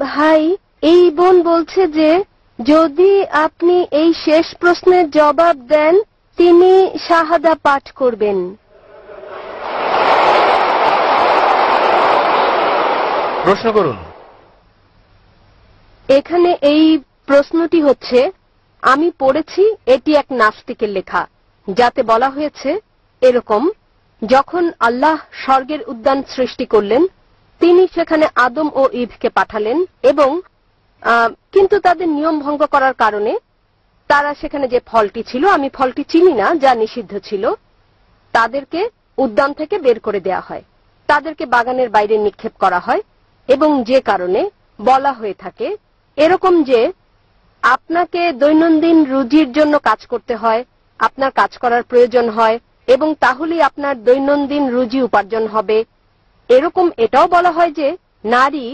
ভাই, এই বোন বলছে যে যদি আপনি এই শেষ প্রশ্নের জবাব দেন তিনি শাহাদা পাঠ করবেন। প্রশ্ন করুন। এখানে এই প্রশ্নটি হচ্ছে, আমি পড়েছি এটি এক নাস্তিকের লেখা, যাতে বলা হয়েছে এরকম, যখন আল্লাহ স্বর্গের উদ্যান সৃষ্টি করলেন তিনি সেখানে আদম ও ঈভকে পাঠালেন এবং কিন্তু তাদের নিয়ম ভঙ্গ করার কারণে তারা সেখানে যে ফলটি ছিল, আমি ফলটি চিনি না, যা নিষিদ্ধ ছিল, তাদেরকে উদ্যান থেকে বের করে দেয়া হয়, তাদেরকে বাগানের বাইরে নিক্ষেপ করা হয় এবং যে কারণে বলা হয়ে থাকে এরকম যে আপনাকে দৈনন্দিন রুজির জন্য কাজ করতে হয়, আপনার কাজ করার প্রয়োজন হয় এবং তাহলেই আপনার দৈনন্দিন রুজি উপার্জন হবে। এরকম এটাও বলা হয় যে নারী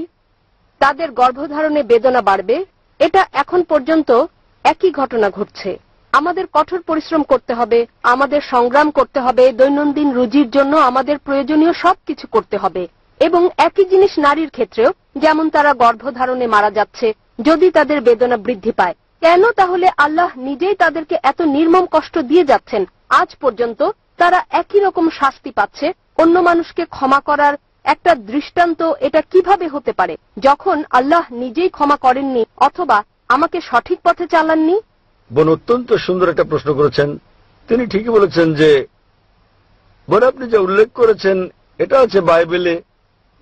তাদের গর্ভধারণে বেদনা বাড়বে। এটা এখন পর্যন্ত একই ঘটনা ঘটছে। আমাদের কঠোর পরিশ্রম করতে হবে, আমাদের সংগ্রাম করতে হবে, দৈনন্দিন রুজির জন্য আমাদের প্রয়োজনীয় সবকিছু করতে হবে। এবং একই জিনিস নারীর ক্ষেত্রেও, যেমন তারা গর্ভধারণে মারা যাচ্ছে যদি তাদের বেদনা বৃদ্ধি পায়। কেন তাহলে আল্লাহ নিজেই তাদেরকে এত নির্মম কষ্ট দিয়ে যাচ্ছেন? আজ পর্যন্ত তারা একই রকম শাস্তি পাচ্ছে। অন্য মানুষকে ক্ষমা করার একটা দৃষ্টান্ত এটা কিভাবে হতে পারে যখন আল্লাহ নিজেই ক্ষমা করেননি অথবা আমাকে সঠিক পথে চালাননি? বোন অত্যন্ত সুন্দর একটা প্রশ্ন করেছেন। তিনি ঠিকই বলেছেন যে বোন আপনি যা উল্লেখ করেছেন এটা আছে বাইবেলে,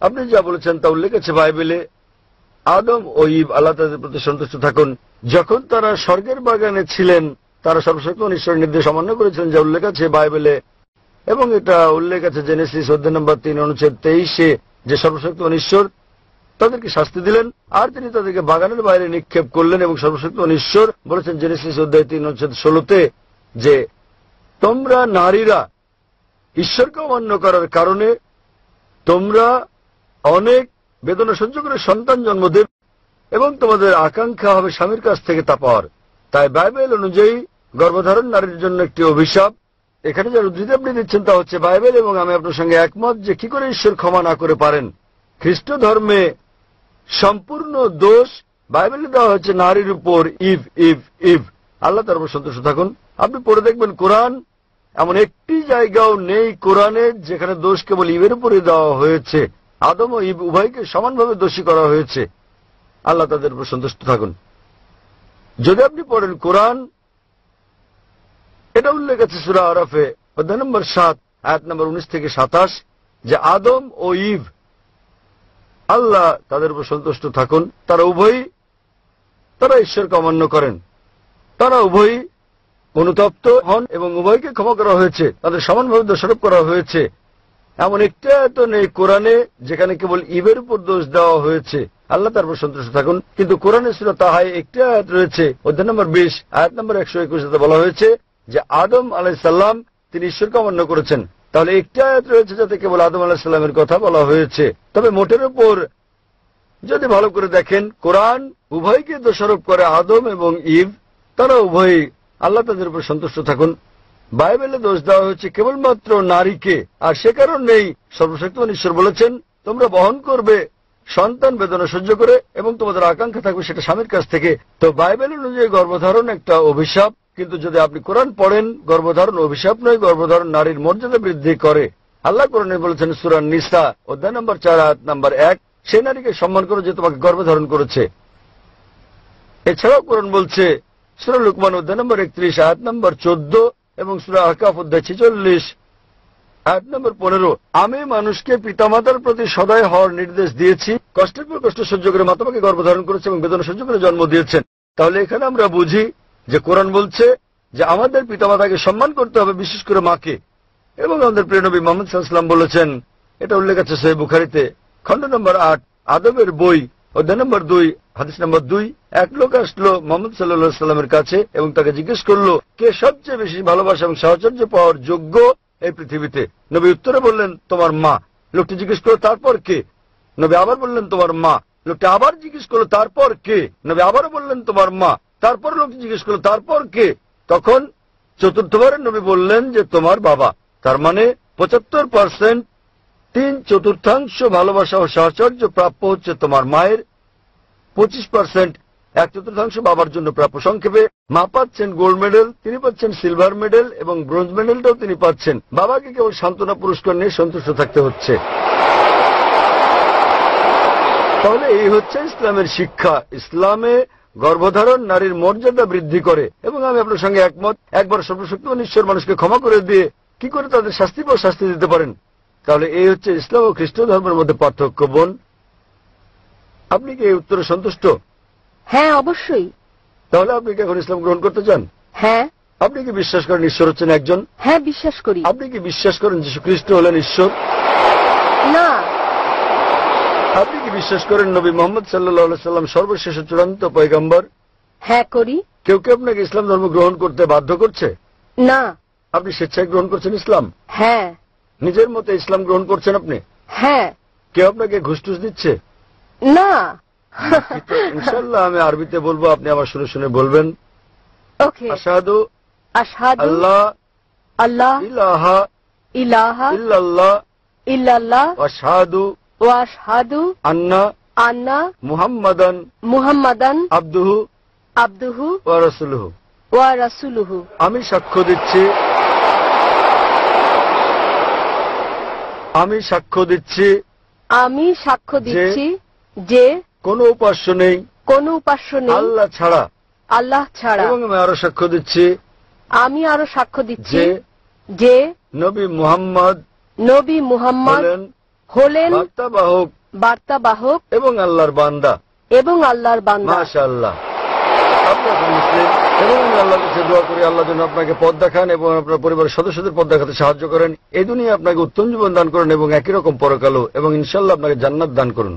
আপনি যা বলেছেন তা উল্লেখ আছে বাইবেলে। আদম ও ঈভ আল্লাহ তাদের প্রতি সন্তুষ্ট থাকুন, যখন তারা স্বর্গের বাগানে ছিলেন তারা সর্বশক্তিমান ঈশ্বরের নির্দেশ অমান্য করেছিলেন, যা উল্লেখ আছে বাইবেলে, এবং এটা উল্লেখ আছে জেনেসিস অধ্যায় নম্বর 3 অনুচ্ছেদ 23-এ, যে সর্বশক্তিমান ঈশ্বর তাদেরকে শাস্তি দিলেন আর তিনি তাদেরকে বাগানের বাইরে নিক্ষেপ করলেন। এবং সর্বশক্তিমান ঈশ্বর বলেছেন জেনেসিস অধ্যায় 3 অনুচ্ছেদ 16-তে যে তোমরা নারীরা ঈশ্বরকে অমান্য করার কারণে তোমরা অনেক বেদনা সহ্য করে সন্তান জন্ম দেবে এবং তোমাদের আকাঙ্ক্ষা হবে স্বামীর কাছ থেকে তা পাওয়ার। তাই বাইবেল অনুযায়ী গর্ভধারণ নারীর জন্য একটি অভিশাপ। এখানে যার উদ্ধৃতি আপনি দিচ্ছেন তা হচ্ছে বাইবেল, এবং আমি আপনার সঙ্গে একমত যে কি করে ঈশ্বর ক্ষমা না করে পারেন। খ্রিস্ট ধর্মে সম্পূর্ণ দোষ বাইবেলে দেওয়া হচ্ছে নারীর উপর। ইভ ইভ ইভ আল্লাহ তার উপর সন্তুষ্ট থাকুন। আপনি পড়ে দেখবেন কোরআন এমন একটি জায়গাও নেই কোরআনে যেখানে দোষ কেবল ইভের উপরে দেওয়া হয়েছে। আদম ও ইভ উভয়কে সমানভাবে দোষী করা হয়েছে। আল্লাহ তাদের উপর সন্তুষ্ট থাকুন। যদি আপনি পড়েন কোরআন, এটা উল্লেখ আছে সূরা আরাফে অধ্যায় নম্বর 7 আয়াত নম্বর 19 থেকে 27 যে আদম ও ইভ আল্লাহ তাদের উপর সন্তুষ্ট থাকুন, তারা উভয়ই তারা ঈশ্বরকে অমান্য করেন, তারা উভয়ই অনুতপ্ত হন এবং উভয়কে ক্ষমা করা হয়েছে, তাদের সমানভাবে দোষারোপ করা হয়েছে। এমন একটা আয়াত নেই কোরআনে যেখানে কেবল ইভের উপর দোষ দেওয়া হয়েছে। আল্লাহ তার উপর সন্তুষ্ট থাকুন। কিন্তু কোরআনে সূরা তাহায় একটি আয়াত রয়েছে অধ্যায় নম্বর 20 আয়াত নম্বর 121-তে বলা হয়েছে যে আদম আলাইহিস সালাম তিনি ঈশ্বরকে অমান্য করেছেন। তাহলে একটি আয়াত রয়েছে যাতে কেবল আদম আলাইহিস সালামের কথা বলা হয়েছে। তবে মোটের উপর যদি ভালো করে দেখেন কোরআন উভয়কে দোষারোপ করে, আদম এবং ইভ তারা উভয়ই আল্লাহ তাদের উপর সন্তুষ্ট থাকুন। বাইবেলে দোষ দেওয়া হয়েছে কেবলমাত্র নারীকে, আর সে কারণেই সর্বশক্তিমান ঈশ্বর বলেছেন তোমরা বহন করবে সন্তান বেদনা সহ্য করে এবং তোমাদের আকাঙ্ক্ষা থাকবে সেটা স্বামীর কাছ থেকে। তো বাইবেল অনুযায়ী গর্ভধারণ একটা অভিশাপ, কিন্তু যদি আপনি কোরআন পড়েন গর্ভধারণ অভিশাপ নয়, গর্ভধারণ নারীর মর্যাদা বৃদ্ধি করে। আল্লাহ কোরআনে বলেছেন সূরা নিসা অধ্যায় নম্বর 4 আয়াত নম্বর 1 সেই নারীকে সম্মান করো যে তোমাকে গর্ভধারণ করেছে। এছাড়াও কোরআন বলছে সূরা লুকমান অধ্যায় নম্বর 31 আয়াত নম্বর 14 এবং সূরা আহকাফ অধ্যায় 46 আয়াত নম্বর 15 আমি মানুষকে পিতামাতার প্রতি সদয় হওয়ার নির্দেশ দিয়েছি, কষ্টের পর কষ্ট সহ্য করে মা তোমাকে গর্ভধারণ করেছে এবং বেদনা সহ্য করে জন্ম দিয়েছেন। তাহলে এখানে আমরা বুঝি যে কোরআন বলছে যে আমাদের পিতামাতাকে সম্মান করতে হবে, বিশেষ করে মাকে। এবং আমাদের প্রিয় নবী মুহাম্মদ সাল্লাল্লাহু আলাইহি ওয়াসাল্লাম বলেছেন, এটা উল্লেখ আছে সহিহ বুখারীতে খণ্ড নম্বর 8 আদবের বই অধ্যায় নম্বর 2 হাদিস নম্বর 2 এক লোক আসলো মুহাম্মদ সাল্লাল্লাহু আলাইহি ওয়াসাল্লামের কাছে এবং তাকে জিজ্ঞেস করলো কে সবচেয়ে বেশি ভালোবাসা এবং সাহচর্য পাওয়ার যোগ্য এই পৃথিবীতে। নবী উত্তরে বললেন তোমার মা। লোকটি জিজ্ঞেস করলো তারপর কে? নবী আবার বললেন তোমার মা। লোকটি আবার জিজ্ঞেস করলো তারপর কে? নবী আবারও বললেন তোমার মা। তারপর লোকটি জিজ্ঞেস করলো তারপর কে? তখন চতুর্থবারের নবী বললেন যে তোমার বাবা। তার মানে 75% 3/4 ভালোবাসা ও সাহচর্য প্রাপ্য হচ্ছে তোমার মায়ের, 25%, 1/4 বাবার জন্য প্রাপ্য। সংক্ষেপে মা পাচ্ছেন গোল্ড মেডেল, তিনি পাচ্ছেন সিলভার মেডেল এবং ব্রোঞ্জ মেডেলটাও তিনি পাচ্ছেন। বাবাকে কেবল সান্ত্বনা পুরস্কার নিয়ে সন্তুষ্ট থাকতে হচ্ছে। তাহলে এই হচ্ছে ইসলামের শিক্ষা। ইসলামে গর্ভধারণ নারীর মর্যাদা বৃদ্ধি করে, এবং আমি আপনার সঙ্গে একমত। একবার সর্বশক্তিমান ঈশ্বর মানুষকে ক্ষমা করে দিয়ে কি করে তাদের শাস্তি বা শাস্তি দিতে পারেন? তাহলে এই হচ্ছে ইসলাম ও খ্রিস্ট ধর্মের মধ্যে পার্থক্য। বোন, আপনি কি এই উত্তরে সন্তুষ্ট? হ্যাঁ, অবশ্যই। তাহলে আপনি কি এখন ইসলাম গ্রহণ করতে চান? হ্যাঁ। আপনি কি বিশ্বাস করেন ঈশ্বর হচ্ছেন একজন? হ্যাঁ, বিশ্বাস করি। আপনি কি বিশ্বাস করেন যীশু খ্রিস্ট হলেন ঈশ্বর? না। আপনি কি বিশ্বাস করেন নবী মোহাম্মদ সাল্লাল্লাহু আলাইহি সাল্লাম সর্বশেষ ও চূড়ান্ত পয়গম্বর? হ্যাঁ, করি। কেউ কেউ আপনাকে ইসলাম ধর্ম গ্রহণ করতে বাধ্য করছে? না। আপনি স্বেচ্ছায় গ্রহণ করছেন ইসলাম? হ্যাঁ। নিজের মতে ইসলাম গ্রহণ করছেন আপনি? হ্যাঁ। কেউ আপনাকে ঘুষ টুস দিচ্ছে? না। ইনশাআল্লাহ আমি আরবিতে বলবো, আপনি আমার শুনে শুনে বলবেন। ওকে। আশহাদু আশহাদু আল্লাহ আল্লাহ ইলাহা ইলাহা ইল্লাল্লাহ ইল্লাল্লাহ ওয়া আশহাদু ওয়া আশহাদু আন্না আন্না মুহাম্মাদান মুহাম্মাদান আবদুহু আবদুহু ওয়া রাসূলুহু। ওয়া রাসূলুহু। আমি সাক্ষ্য দিচ্ছি, আমি সাক্ষ্য দিচ্ছি, আমি সাক্ষ্য দিচ্ছি যে কোনো উপাস্য নেই কোনো উপাস্য নেই আল্লাহ ছাড়া, আল্লাহ ছাড়া। এবং আমি আরো সাক্ষ্য দিচ্ছি আমি আরো সাক্ষ্য দিচ্ছি যে যে নবী মুহাম্মদ নবী মুহাম্মদ হলেন বার্তাবাহক এবং আল্লাহর বান্দা এবং আল্লাহর বান্দা। মাশাআল্লাহ। আপনি এখন মুসলিম, এবং আমি আল্লাহর কাছে দোয়া করি আল্লাহ যেন আপনাকে পথ দেখান এবং আপনার পরিবারের সদস্যদের পথ দেখাতে সাহায্য করেন। এই দুনিয়া আপনাকে উত্তম জীবন দান করেন এবং একই রকম পরকালও, এবং ইনশাআল্লাহ আপনাকে জান্নাত দান করুন।